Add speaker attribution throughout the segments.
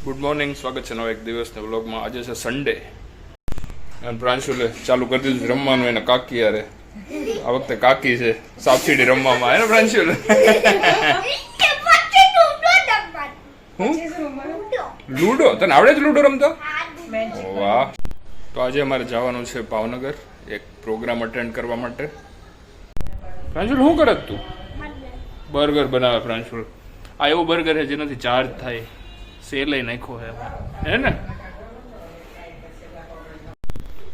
Speaker 1: Good morning, સ્વાગત છે નવા એક દિવસના વ્લોગમાં. આજે છે સન્ડે અને પ્રાંશુલે ચાલુ કરી દીધું રમવાનું એને કાકી યારે. આ વખતે કાકી છે સાપસીડી રમવામાં, હે ને પ્રાંશુલ? લૂડો? તને આવડે છે લૂડો રમતો? વાહ. તો આજે અમારે જવાનું છે ભાવનગર એક પ્રોગ્રામ અટેન્ડ કરવા માટે. પ્રાંશુલ શું કરે તું? બર્ગર બનાવે પ્રાંશુલ. આ એવું બર્ગર છે જેનાથી ચાર્જ થાય. સેલાઈ નાખ્યો હે ને?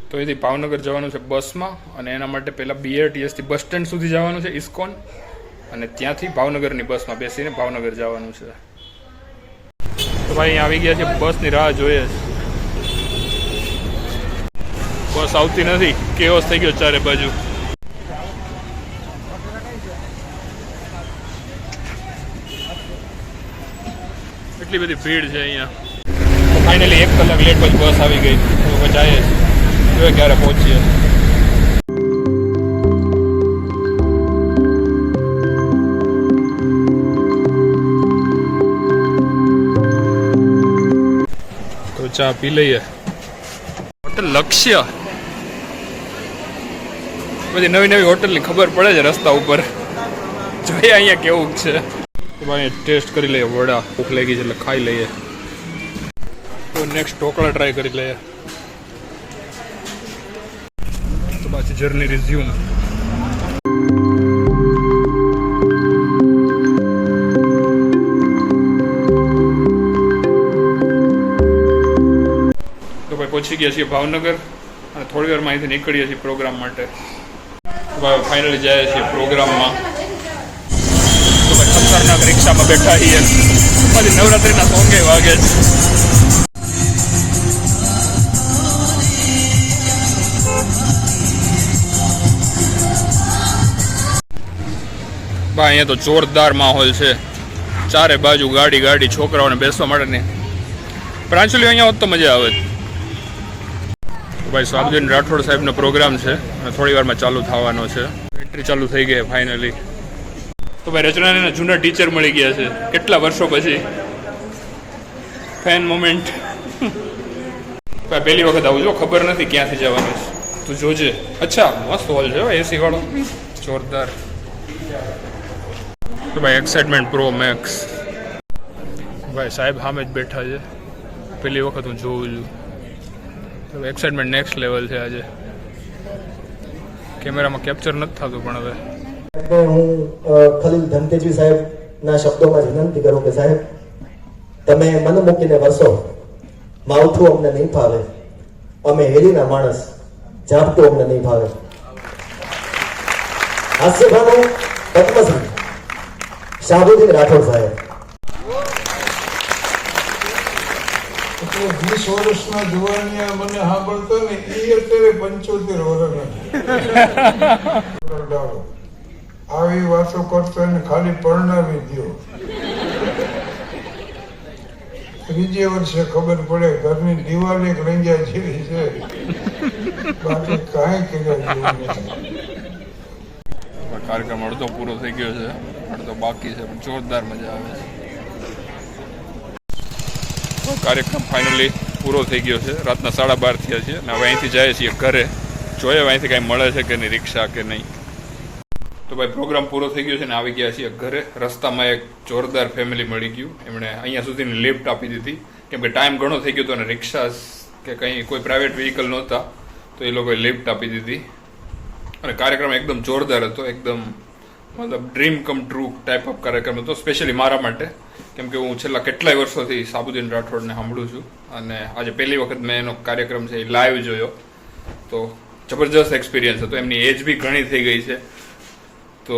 Speaker 1: તો એથી ભાવનગર જવાનું છે બસમાં, અને એના માટે પહેલાં BRTS થી બસ સ્ટેન્ડ સુધી જવાનું છે ઇસ્કોન, અને ત્યાંથી ભાવનગરની બસમાં બેસીને ભાવનગર જવાનું છે. તો ભાઈ અહીંયા આવી ગયા છે, બસની રાહ જોઈએ છે. બસ આવતી નથી, કેઓસ થઈ ગયો ચારે બાજુ. એટલી બધી ભીડ છે અહીંયા. ફાઇનલી 1 કલાક લેટ પછી બસ આવી ગઈ. તો જાય જોઈએ ક્યારે પહોંચીએ. તો ચા પી લઈએ. હોટલ લક્ષ્ય, બધી નવી નવી હોટલની ખબર પડે છે રસ્તા ઉપર. જોઈએ અહીંયા કેવું છે. ભાઈ ટેસ્ટ કરી લઈએ વડા. ભૂખ લાગી છે એટલે ખાઈ લઈએ. તો નેક્સ્ટ ઢોકળા ટ્રાય કરી લઈએ. તો પાછી જર્ની રિઝ્યુમ. તો ભાઈ પહોંચી ગયા છીએ ભાવનગર, અને થોડી વારમાં અહીંથી નીકળીએ છીએ પ્રોગ્રામ માટે. ભાઈ ફાઇનલી જાય છીએ પ્રોગ્રામમાં. ખતરનાક રિક્ષામાં બેઠા છીએ. પછી નવરાત્રીના સોંગે વાગે છે. ભાઈ અહીંયા તો જોરદાર માહોલ છે. ચારે બાજુ ગાડી ગાડી, છોકરાઓને બેસવા માટેની. પ્રાંશુલી અહીંયા હોત તો મજા આવે. ભાઈ સાબુદ્દીન રાઠોડ સાહેબનો પ્રોગ્રામ છે અને થોડી વારમાં ચાલુ થવાનો છે. એન્ટ્રી ચાલુ થઈ ગઈ ફાઇનલી. તો ભાઈ રચનાના જૂના ટીચર મળી ગયા છે કેટલા વર્ષો પછી. Fan moment. ભાઈ પહેલી વખત આવું જો, ખબર નથી ક્યાંથી જવાનું છે. તું જોજે. અચ્છા, મસ્ત હોલ છે એસી વાળો, જોરદાર. તો ભાઈ એક્સાઇટમેન્ટ પ્રો મેક્સ. ભાઈ સાહેબ સામે જ બેઠા છે. પહેલી વખત હું જોઉં છું. તો એક્સાઇટમેન્ટ નેક્સ્ટ લેવલ છે આજે. કેમેરામાં કેપ્ચર નથી થતું પણ હવે.
Speaker 2: હું ખલીલ ધનતેજી સાહેબના શબ્દોમાં વિનંતી કરું કે સાહેબ, તમે મન મૂકીને વસો. માવઠું અમને નહીં ફાવે, અમે હેરીના માણસ, ઝાપટું અમને નહીં ફાવે. હાસ્યભાનું પદ્મશ્રી શાહબુદ્દીન રાઠોડ સાહેબ.
Speaker 3: 20 વર્ષના જુવાનિયા મને સાંભળતો ને એ અત્યારે 75 વર્ષના. આવી વાતો કરતો ને ખાલી પરણાવી દો. ત્રીજે વર્ષે ખબર પડે ઘરની દિવાલ એક રંગ્યા જેવી છે, બાકી કાંઈ કર્યા જેવું નથી.
Speaker 1: કાર્યક્રમ અડધો પૂરો થઈ ગયો છે, અડધો બાકી છે, પણ જોરદાર મજા આવે છે. કાર્યક્રમ ફાઇનલી પૂરો થઈ ગયો છે. રાતના 12:30 થયા છે અને હવે અહીંથી જાય છીએ ઘરે. જોઈએ અહીંથી કાંઈ મળે છે કે નહીં, રિક્ષા કે નહીં. તો ભાઈ પ્રોગ્રામ પૂરો થઈ ગયો છે ને આવી ગયા છીએ ઘરે. રસ્તામાં એક જોરદાર ફેમિલી મળી ગયું. એમણે અહીંયા સુધીની લિફ્ટ આપી દીધી, કેમ કે ટાઈમ ઘણો થઈ ગયો હતો અને રિક્ષા કે કંઈ કોઈ પ્રાઇવેટ વ્હીકલ નહોતા, તો એ લોકોએ લિફ્ટ આપી દીધી. અને કાર્યક્રમ એકદમ જોરદાર હતો, એકદમ મતલબ dream come true type of કાર્યક્રમ હતો, સ્પેશિયલી મારા માટે, કેમ કે હું છેલ્લા કેટલાય વર્ષોથી સાબુદ્દીન રાઠોડને સાંભળું છું અને આજે પહેલી વખત મેં એનો કાર્યક્રમ છે એ લાઈવ જોયો. તો જબરજસ્ત એક્સપિરિયન્સ હતો. એમની એજ બી ઘણી થઈ ગઈ છે, તો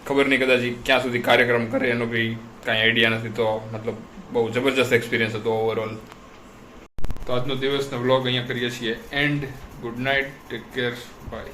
Speaker 1: ખબર નહીં કદાચ ક્યાં સુધી કાર્યક્રમ કરે એનો બી કાંઈ આઈડિયા નથી. તો મતલબ બહુ જબરજસ્ત એક્સપિરિયન્સ હતો ઓવરઓલ. તો આજનો દિવસનો વ્લોગ અહીંયા કરીએ છીએ end. Good night, take care, by.